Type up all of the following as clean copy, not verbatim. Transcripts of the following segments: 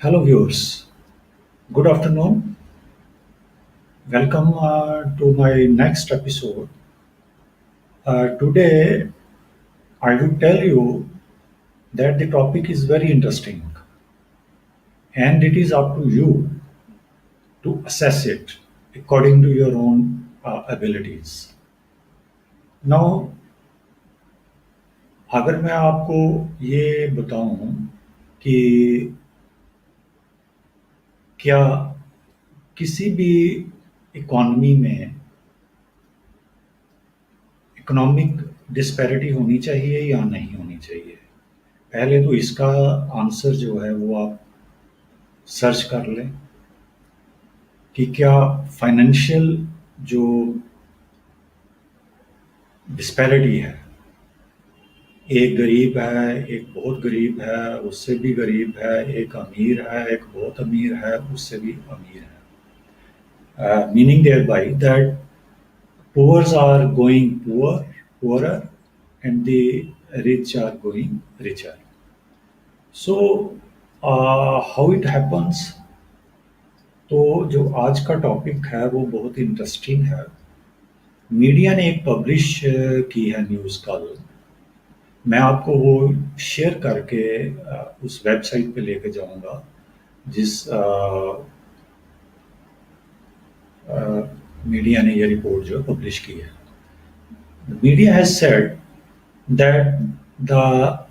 Hello, viewers. Good afternoon. Welcome to my next episode. Today, I will tell you that the topic is very interesting and it is up to you to assess it according to your own abilities. Now, अगर मैं आपको ये बताऊं कि क्या किसी भी economy में इकोनॉमिक डिस्पैरिटी होनी चाहिए या नहीं होनी चाहिए? पहले तो इसका आंसर जो है वो आप सर्च कर लें कि क्या फाइनेंशियल जो डिस्पैरिटी है, एक गरीब है, एक बहुत गरीब है, उससे भी गरीब है, एक अमीर है, एक बहुत अमीर है, उससे भी अमीर है। Meaning thereby that poors are going poorer and the rich are going richer. So how it happens? तो जो आज का टॉपिक है वो बहुत इंटरेस्टिंग है। मीडिया ने एक पब्लिश की है न्यूज़ कल। मैं आपको वो शेयर करके उस वेबसाइट पे लेके जाऊंगा जिस मीडिया ने ये रिपोर्ट जो पब्लिश की है। The media has said that the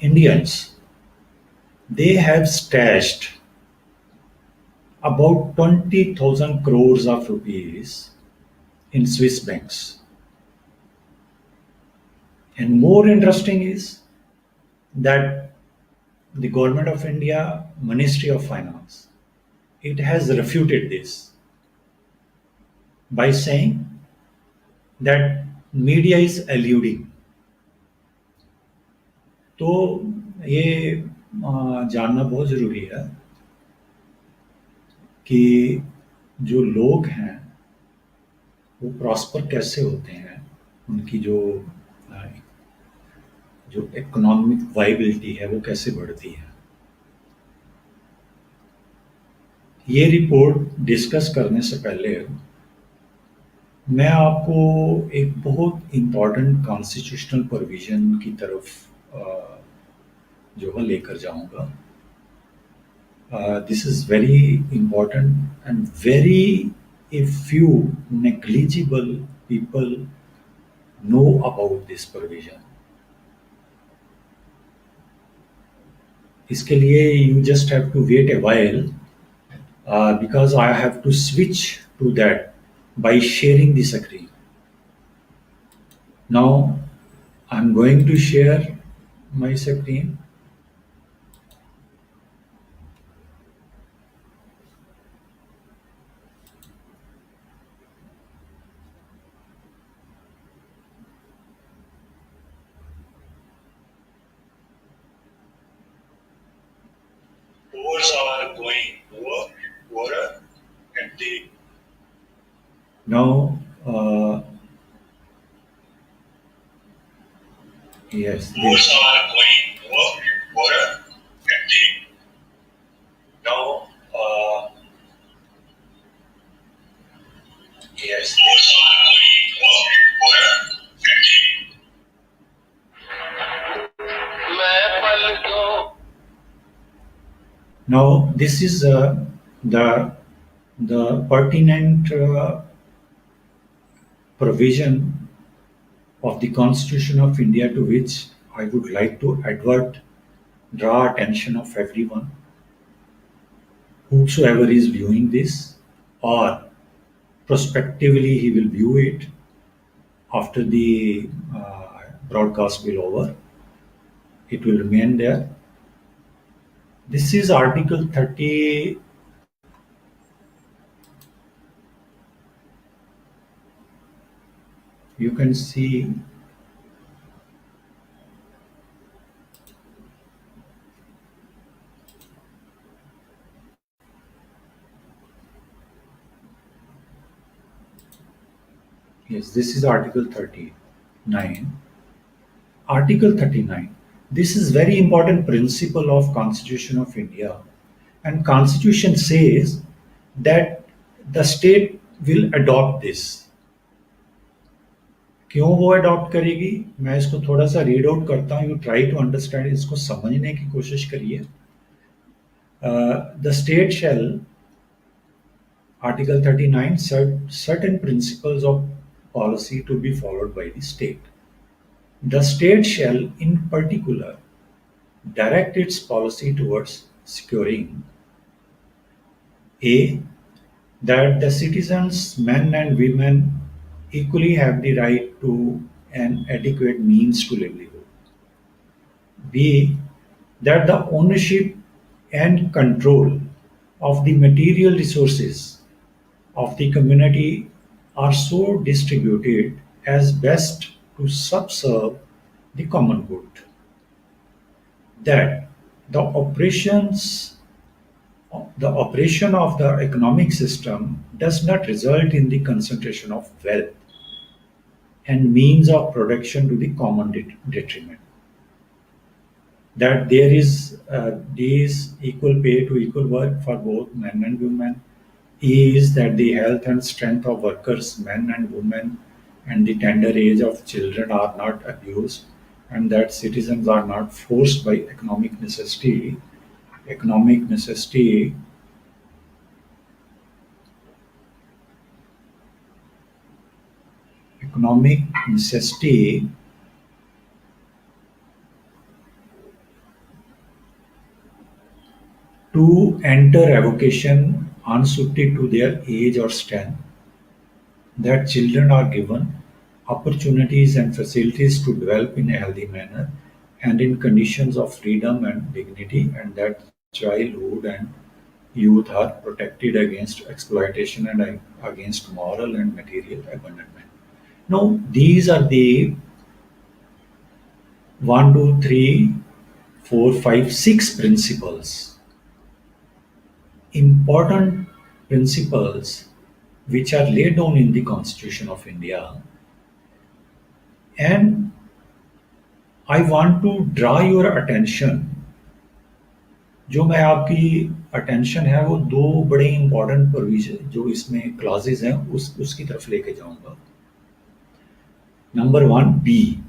Indians they have stashed about 20,000 crores of rupees in Swiss banks. And more interesting is that the government of India, Ministry of Finance, it has refuted this by saying that media is eluding. तो ये जानना बहुत ज़रूरी है कि जो लोग हैं वो प्रॉस्पर कैसे होते हैं, उनकी जो इकोनॉमिक वाइबिलिटी है वो कैसे बढ़ती है। ये रिपोर्ट डिस्कस करने से पहले मैं आपको एक बहुत इम्पोर्टेंट कॉन्स्टिट्यूशनल प्रोविजन की तरफ जो है लेकर जाऊंगा। This is very important and very few negligible people know about this provision. इसके लिए you just have to wait a while because I have to switch to that by sharing the screen. Now I'm going to share my screen. Poors are going poorer and the now yes, poors are going poorer and the now yes, poors are going poorer and the now this is the pertinent provision of the Constitution of India to which I would like to draw attention of everyone, whosoever is viewing this, or prospectively he will view it after the broadcast will over. It will remain there. This is Article 30. You can see yes, this is Article 39. Article 39. This is very important principle of Constitution of India and constitution says that the state will adopt this. क्यों वो adopt करेगी, मैं इसको थोड़ा सा read out करता हूँ, you try to understand, इसको समझने की कोशिश करिए. The state shall, Article 39, certain principles of policy to be followed by the state. The state shall in particular direct its policy towards securing A. That the citizens, men and women, equally have the right to an adequate means to livelihood. B. That the ownership and control of the material resources of the community are so distributed as best to subserve the common good. That the operations the operation of the economic system does not result in the concentration of wealth and means of production to the common detriment. That there is these equal pay to equal work for both men and women. E is that the health and strength of workers, men and women, and the tender age of children are not abused, and that citizens are not forced by economic necessity economic necessity to enter a vocation unsuited to their age or strength, that children are given opportunities and facilities to develop in a healthy manner and in conditions of freedom and dignity, and that childhood and youth are protected against exploitation and against moral and material abandonment. Now, these are the one, two, three, four, five, six principles, important principles which are laid down in the Constitution of India. And I want to draw your attention, जो मैं आपकी attention है वो दो बड़े important provision जो इसमें classes हैं उसकी तरफ लेके जाऊंगा. Number 1B,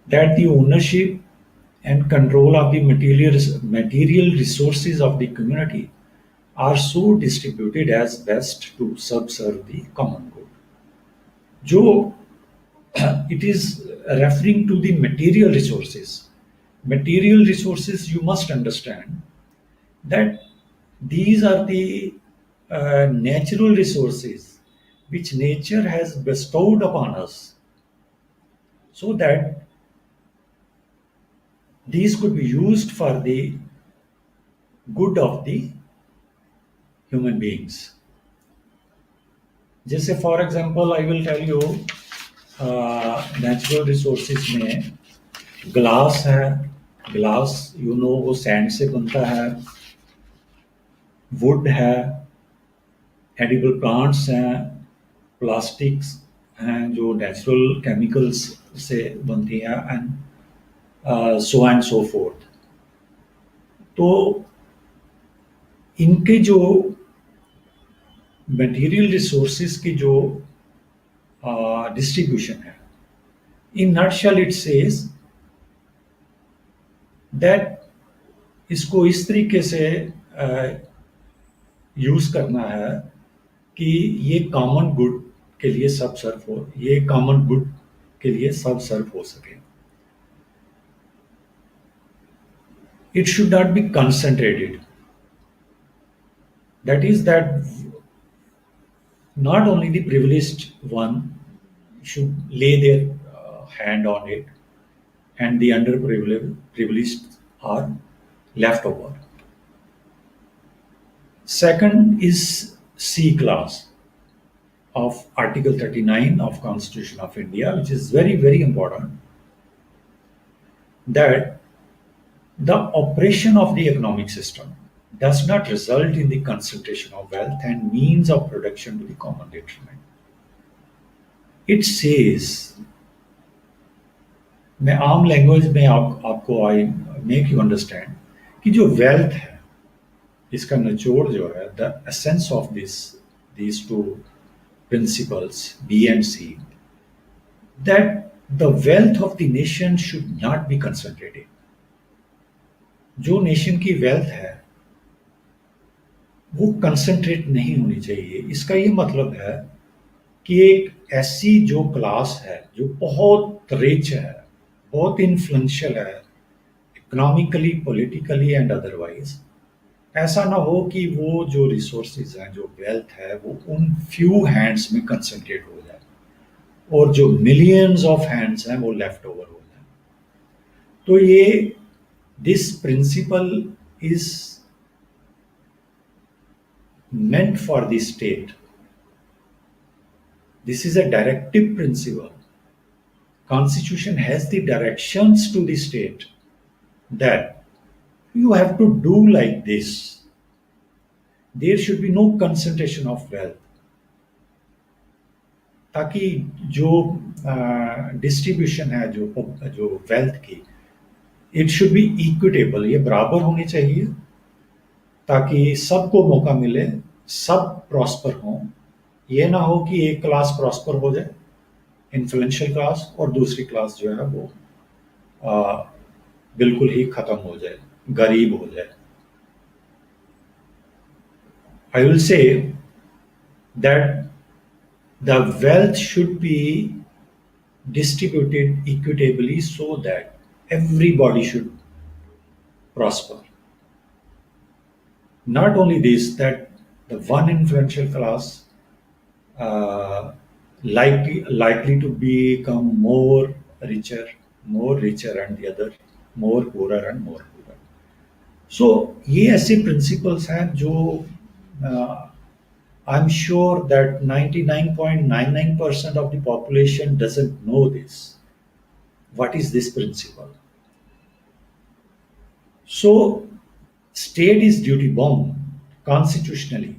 that the ownership and control of the material resources of the community are so distributed as best to subserve the common good. जो it is referring to the material resources. Material resources, you must understand that these are the natural resources which nature has bestowed upon us, so that these could be used for the good of the human beings. जैसे for example I will tell you, natural resources में glass है. Glass you know वो sand से बनता है. Would है, edible plants हैं, plastics हैं जो नेचुरल केमिकल्स से बनती हैं, and so and so fourth. तो इनके जो मटेरियल रिसोर्सेज की जो डिस्ट्रीब्यूशन है, in nutshell it says that इसको इस तरीके से यूज करना है कि ये कॉमन गुड के लिए सब सर्व हो, ये कॉमन गुड के लिए सब सर्व हो सके. It should not be concentrated. That is that not only the privileged one should lay their hand on it, and the underprivileged are left over. Second is C clause of Article 39 of Constitution of India, which is very, very important, that the operation of the economic system does not result in the concentration of wealth and means of production to the common detriment. It says, मैं आम language में आपको I make you understand कि जो wealth है इसका निचोड़ जो है, the essence of these two principles, B and C, that the wealth of the nation should not be concentrated. जो नेशन की वेल्थ है वो कंसंट्रेट नहीं होनी चाहिए। इसका ये मतलब है कि एक ऐसी जो क्लास है जो बहुत रिच है, बहुत इन्फ्लुएंशियल है, इकोनॉमिकली, पॉलिटिकली एंड अदरवाइज, ऐसा ना हो कि वो जो रिसोर्सेज हैं, जो वेल्थ है, वो उन फ्यू हैंड्स में कंसंट्रेट हो जाए और जो मिलियंस ऑफ हैंड्स हैं वो लेफ्ट ओवर हो जाए। तो ये this principle is meant for the state. This is a directive principle. Constitution has the directions to the state that you have to do like this. There should be no concentration of wealth. ताकि जो distribution है जो wealth की, it should be equitable, ये बराबर होनी चाहिए ताकि सबको मौका मिले, सब प्रॉस्पर हों। ये ना हो कि एक क्लास प्रॉस्पर हो जाए, इन्फ्लुएंशियल क्लास, और दूसरी क्लास जो है वो बिल्कुल ही खत्म हो जाए, गरीब हो जाए। I will say that the wealth should be distributed equitably so that everybody should prosper. Not only this, that the one influential class likely to become more richer, and the other more poorer and more poorer. So ये ऐसे principles हैं जो I'm sure that 99.99% of the population doesn't know this. What is this principle? So, state is duty bound constitutionally.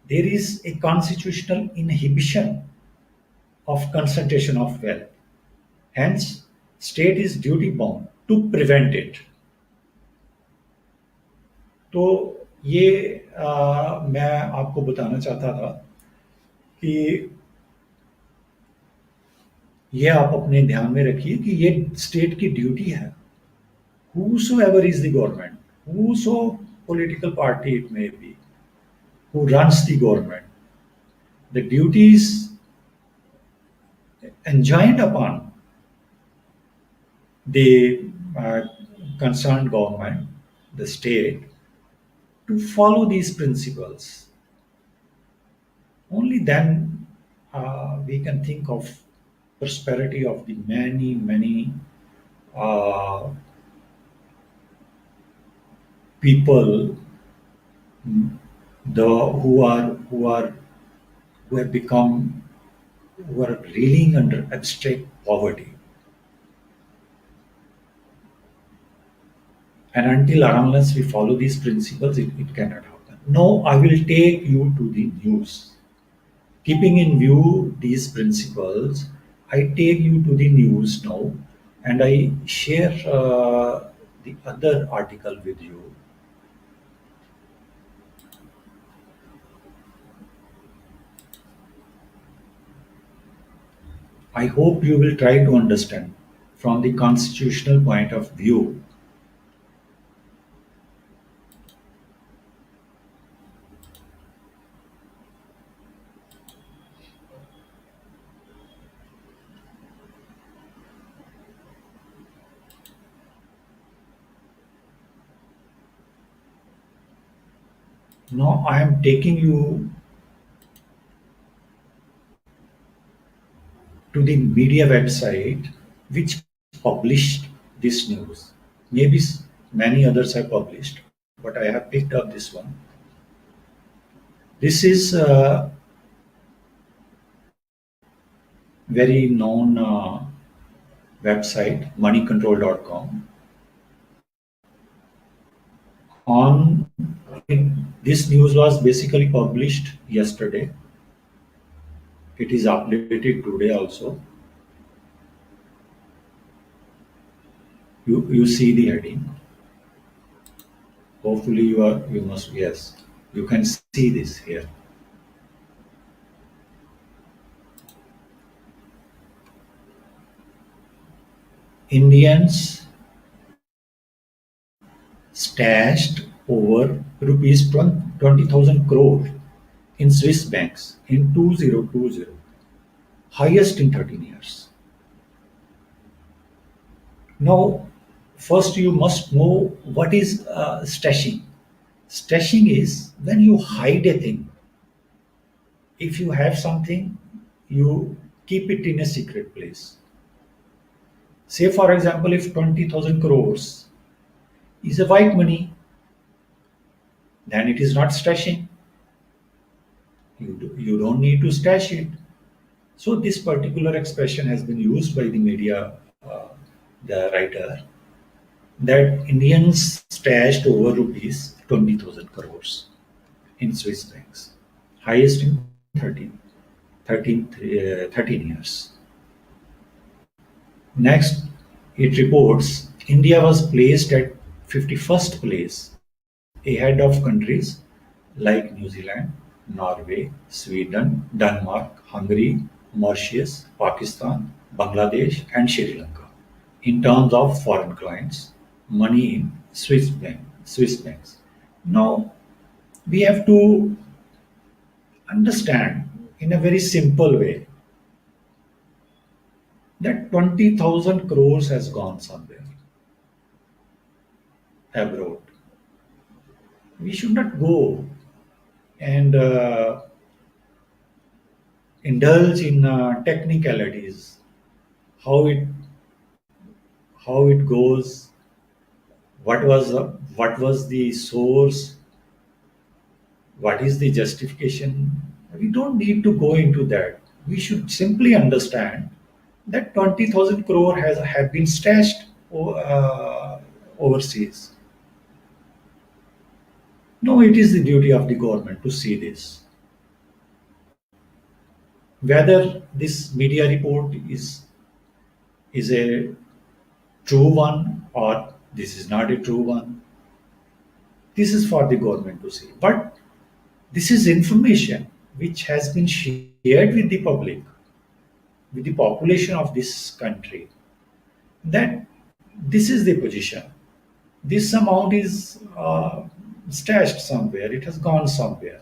There is a constitutional inhibition of concentration of wealth. Hence, state is duty bound to prevent it. तो ये मैं आपको बताना चाहता था कि ये आप अपने ध्यान में रखिए कि ये स्टेट की ड्यूटी है। Whosoever is the government, whoso political party it may be, who runs the government, the duties enjoined upon the concerned government, the state, to follow these principles. Only then we can think of prosperity of the many uh, people, who have become, who are reeling under abstract poverty. And unless we follow these principles, it cannot happen. Now I will take you to the news. Keeping in view these principles, I take you to the news now, and I share the other article with you. I hope you will try to understand from the constitutional point of view. Now I am taking you to the media website which published this news. Maybe many others have published, but I have picked up this one. This is a very known website, moneycontrol.com. On this news was basically published yesterday. It is updated today also. You see the heading. Hopefully you must, yes, you can see this here. Indians stashed over rupees 20,000 crore in Swiss banks in 2020, highest in 13 years. Now, first you must know what is stashing. Stashing is when you hide a thing. If you have something, you keep it in a secret place. Say, for example, if 20,000 crores is a white money, then it is not stashing. You don't need to stash it. So, this particular expression has been used by the media, the writer, that Indians stashed over rupees 20,000 crores in Swiss banks, highest in 13 years. Next, it reports India was placed at 51st place, ahead of countries like New Zealand, Norway, Sweden, Denmark, Hungary, Mauritius, Pakistan, Bangladesh, and Sri Lanka in terms of foreign clients, money in Swiss banks. Now, we have to understand in a very simple way that 20,000 crores has gone somewhere abroad. We should not go and indulge in technicalities, how it how it goes, what was the source, what is the justification. We don't need to go into that. We should simply understand that 20,000 crore has have been stashed overseas. No, it is the duty of the government to see this. Whether this media report is a true one or this is not a true one, this is for the government to see. But this is information which has been shared with the public, with the population of this country, that this is the position. This amount is stashed somewhere. It has gone somewhere.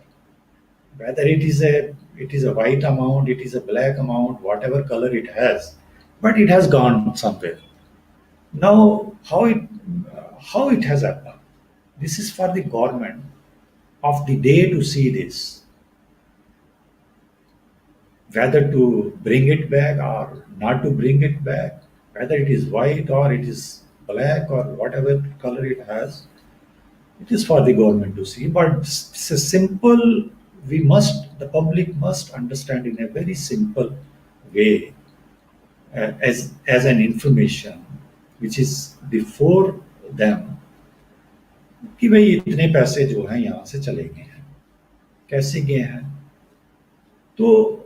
Whether it is a white amount, it is a black amount, whatever color it has, but it has gone somewhere. Now, how it has happened? This is for the government of the day to see this, whether to bring it back or not to bring it back, whether it is white or it is black or whatever color it has. It is for the government to see, but it's a simple. The public must understand in a very simple way, as an information which is before them, कि भाई इतने पैसे जो हैं यहाँ से चले गए हैं, कैसे गए हैं. तो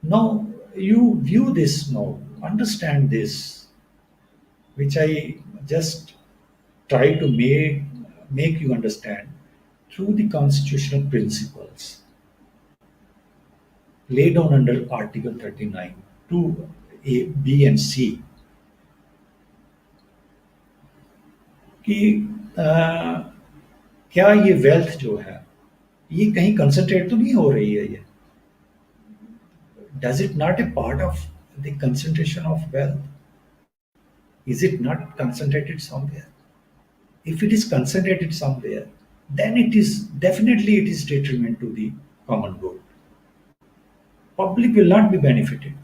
now you view this, now understand this, which I just try to make you understand through the constitutional principles laid down under Article 39 to A, B and C, कि क्या ये वेल्थ जो है ये कहीं कंसंट्रेट तो नहीं हो रही है. ये does it not a part of the concentration of wealth? Is it not concentrated somewhere? If it is concentrated somewhere, then it is detriment to the common good. Public will not be benefited.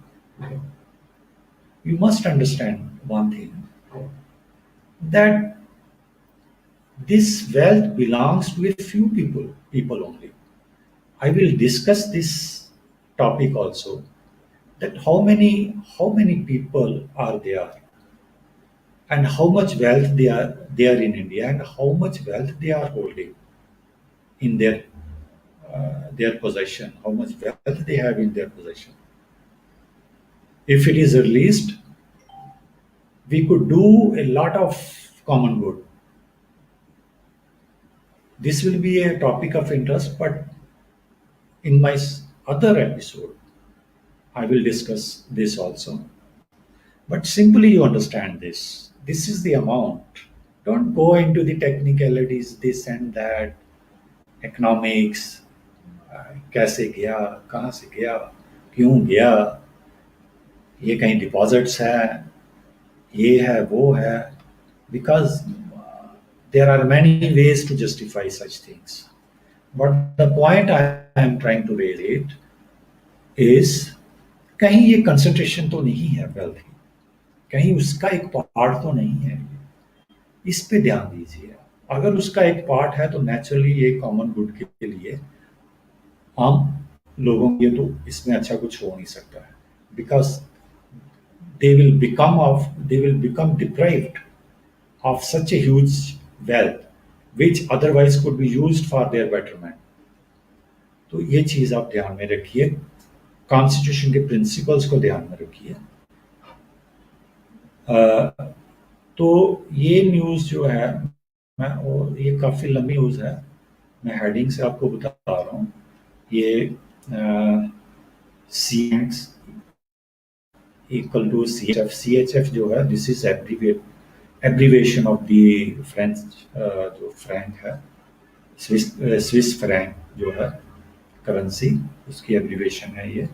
You must understand one thing, that this wealth belongs to a few people only. I will discuss this topic also, that how many people are there and how much wealth they are in India and how much wealth they are holding in their possession, how much wealth they have in their possession. If it is released, we could do a lot of common good. This will be a topic of interest, but in my other episode, I will discuss this also. But simply you understand this. This is the amount. Don't go into the technicalities, this and that, economics, कैसे गया, कहाँ से गया, क्यों गया, ये कहीं deposits है, ये है, वो है. Because there are many ways to justify such things. But the point I am trying to raise it is कहीं ये कंसंट्रेशन तो नहीं है वेल्थ की, कहीं उसका एक पार्ट तो नहीं है. इस पे ध्यान दीजिए. अगर उसका एक पार्ट है तो नेचुरली ये कॉमन गुड के लिए आम लोगों के लिए तो इसमें अच्छा कुछ हो नहीं सकता है. Because they will become deprived of such a huge wealth which otherwise could be used for their betterment. तो ये चीज आप ध्यान में रखिए. कॉन्स्टिट्यूशन के प्रिंसिपल्स को ध्यान में रखिए. तो ये न्यूज़ जो है, मैं और ये काफ़ी लंबी न्यूज़ है, मैं हेडिंग से आपको बता रहा हूँ. ये C X equal to C H F जो है, this is abbreviation of the French, जो फ्रैंक है, स्विस फ्रैंक जो है करेंसी, उसकी एब्रीवेशन है ये.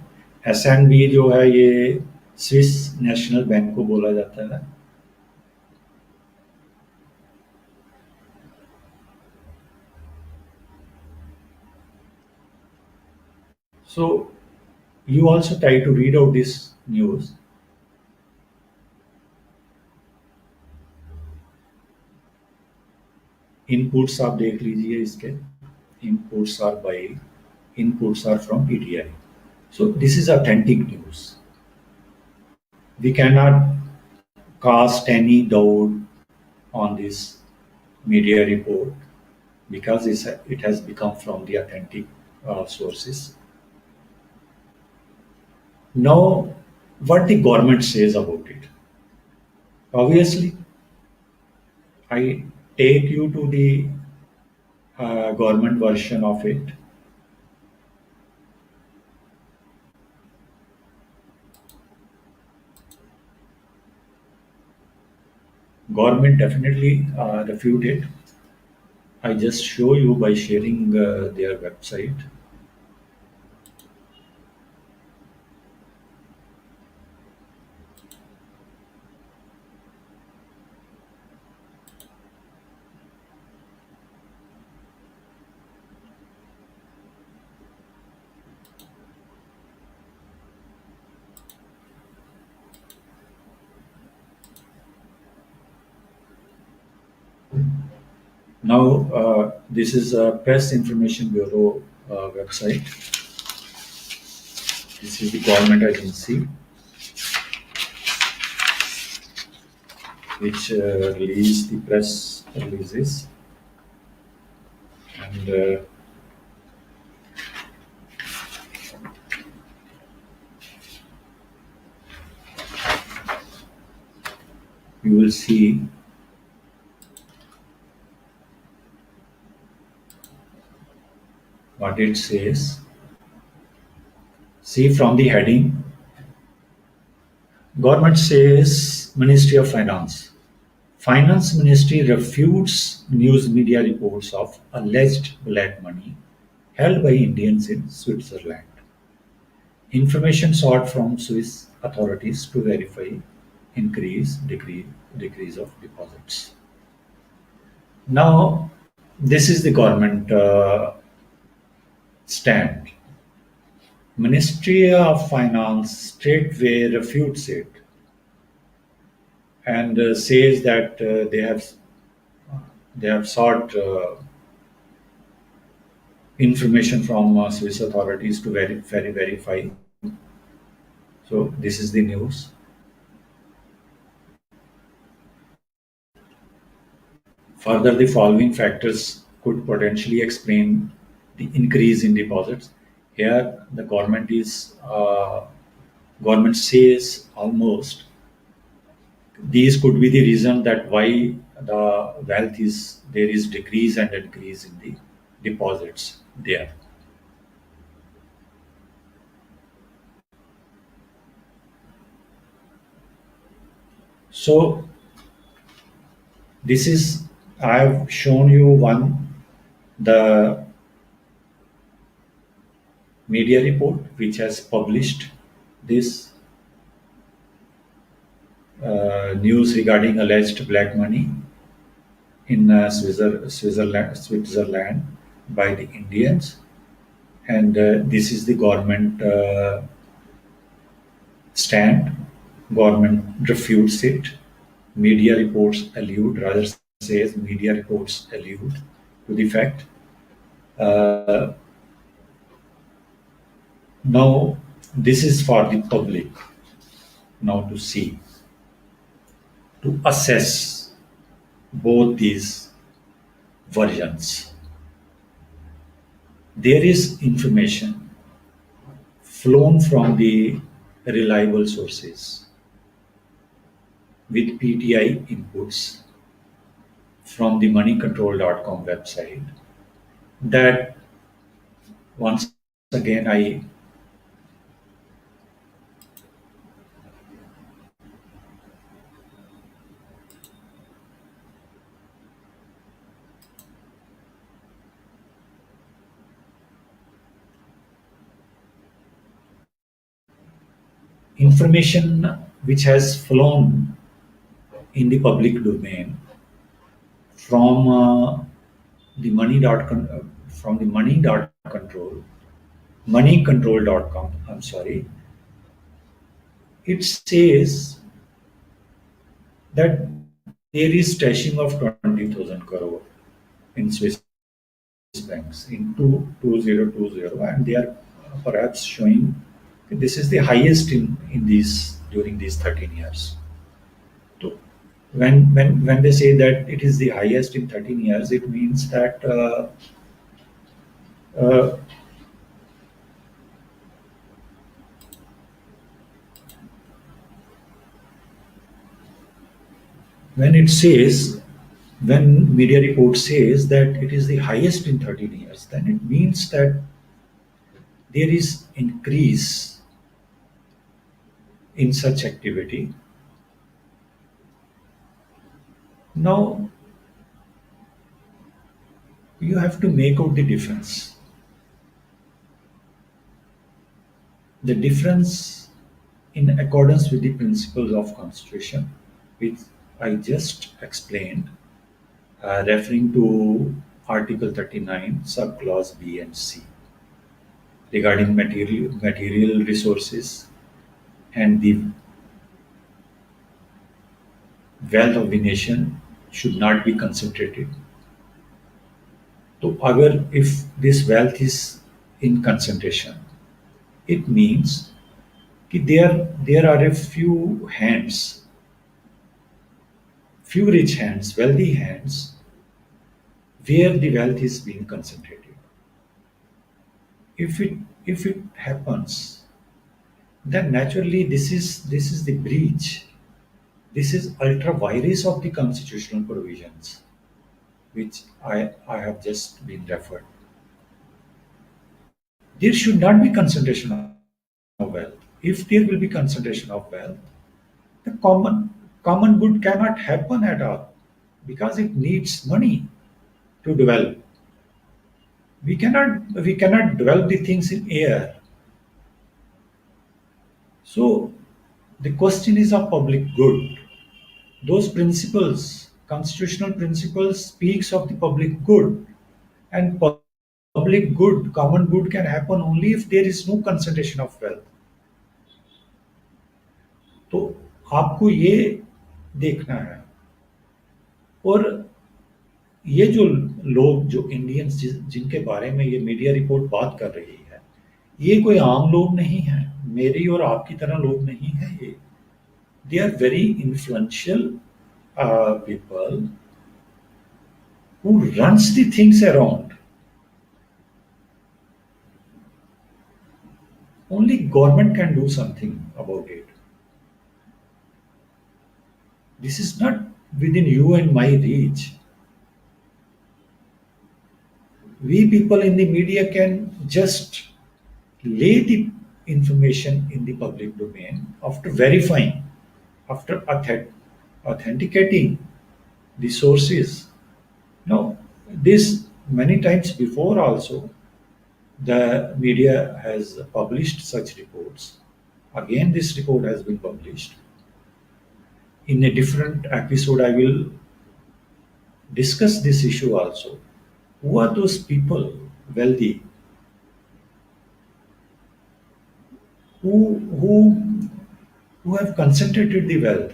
एस एन बी जो है ये स्विस नेशनल बैंक को बोला जाता है. So you also try to read out this news. Inputs आप देख लीजिए इसके. Inputs are by inputs are from PTI. So this is authentic news. We cannot cast any doubt on this media report because it has become from the authentic sources. Now, what the government says about it? Obviously, I take you to the government version of it. Government definitely refute it. I just show you by sharing their website. Now, this is a Press Information Bureau website. This is the government agency which release the press releases, and you will see what it says. See from the heading, government says Ministry of Finance. Finance Ministry refutes news media reports of alleged black money held by Indians in Switzerland. Information sought from Swiss authorities to verify decrease of deposits. Now, this is the government stand. Ministry of Finance straightway refutes it and says that they have sought information from Swiss authorities to verify. So this is the news. Further, the following factors could potentially explain the increase in deposits. Here, the government says almost these could be the reason that why the wealth is there is decrease and increase in the deposits there. So this is I have shown you one the media report which has published this news regarding alleged black money in Switzerland by the Indians, and this is the government stand. Government refutes it. Media reports allude, rather says media reports allude to the fact. Uh, Now, this is for the public now to see, to assess both these versions. There is information flown from the reliable sources with PTI inputs from the moneycontrol.com website that once again I information which has flown in the public domain from the from the moneycontrol.com, I'm sorry. It says that there is stashing of 20,000 crore in Swiss banks in 2020, and they are perhaps showing that this is the highest in these during these 13 years. So when they say that it is the highest in 13 years, it means that uh, when it says when media report says that it is the highest in 13 years, then it means that there is increase in such activity. Now you have to make out the difference in accordance with the principles of constitution, which I just explained, referring to Article 39, subclause B and C, regarding material resources and the wealth of the nation should not be concentrated. So, if this wealth is in concentration, it means that there are a few rich hands, wealthy hands, where the wealth is being concentrated. If it happens, then naturally this is the breach. This is ultra virus of the constitutional provisions, which I have just been referred. There should not be concentration of wealth. If there will be concentration of wealth, the common good cannot happen at all because it needs money to develop. We cannot develop the things in air. So the question is of public good. Those principles, constitutional principles, speaks of the public good, and public good, common good can happen only if there is no concentration of wealth. तो आपको ये देखना है। और ये जो लोग जो इंडियंस जिनके बारे में ये मीडिया रिपोर्ट बात कर रही है, ये कोई आम लोग नहीं है, मेरी और आपकी तरह लोग नहीं है ये। They are very influential people who runs the things around. Only government can do something about it. This is not within you and my reach. We people in the media can just lay the information in the public domain after verifying, after authenticating the sources. Now, this many times before also, the media has published such reports. Again, this report has been published. In a different episode, I will discuss this issue also. Who are those people, wealthy, who who have concentrated the wealth?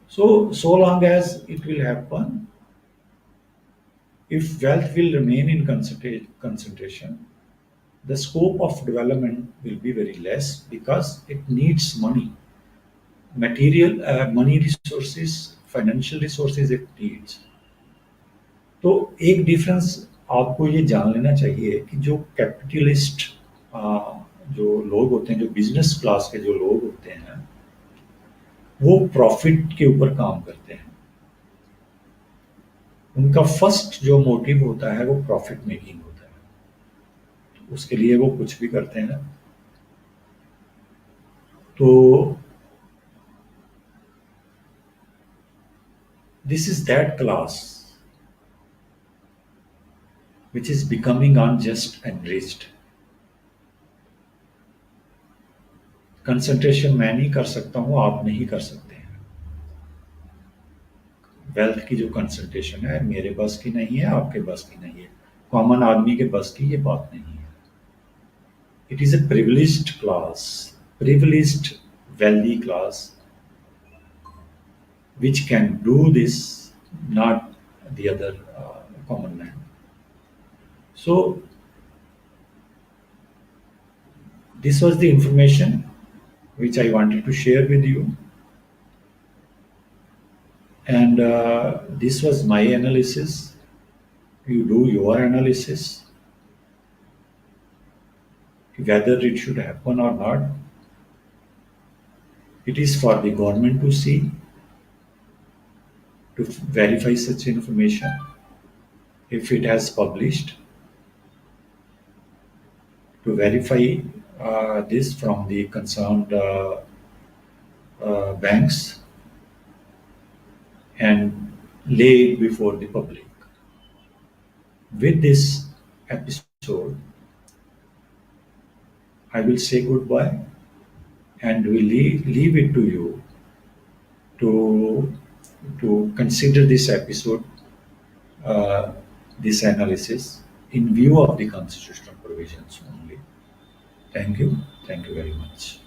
So long as it will happen, if wealth will remain in concentration, the scope of development will be very less because it needs money, material, money resources, financial resources it needs. तो एक difference आपको ये जान लेना चाहिए कि जो capitalist जो लोग होते हैं, जो बिजनेस क्लास के जो लोग होते हैं, वो प्रॉफिट के ऊपर काम करते हैं। उनका फर्स्ट जो मोटिव होता है वो प्रॉफिट मेकिंग होता है, तो उसके लिए वो कुछ भी करते हैं। तो this is that class which is becoming unjust and enriched. Concentration मैं नहीं कर सकता हूं, आप नहीं कर सकते हैं। वेल्थ की जो कंसंट्रेशन है मेरे बस की नहीं है, आपके बस की नहीं है, कॉमन आदमी के बस की ये बात नहीं है। It is a privileged class, privileged wealthy class which can do this, not the other common man. So this was the information which I wanted to share with you, and this was my analysis. You do your analysis whether it should happen or not. It is for the government to see, to verify such information if it has published, to verify this from the concerned banks and lay it before the public. With this episode, I will say goodbye and will leave it to you to consider this episode, this analysis in view of the constitutional provisions only. Thank you very much.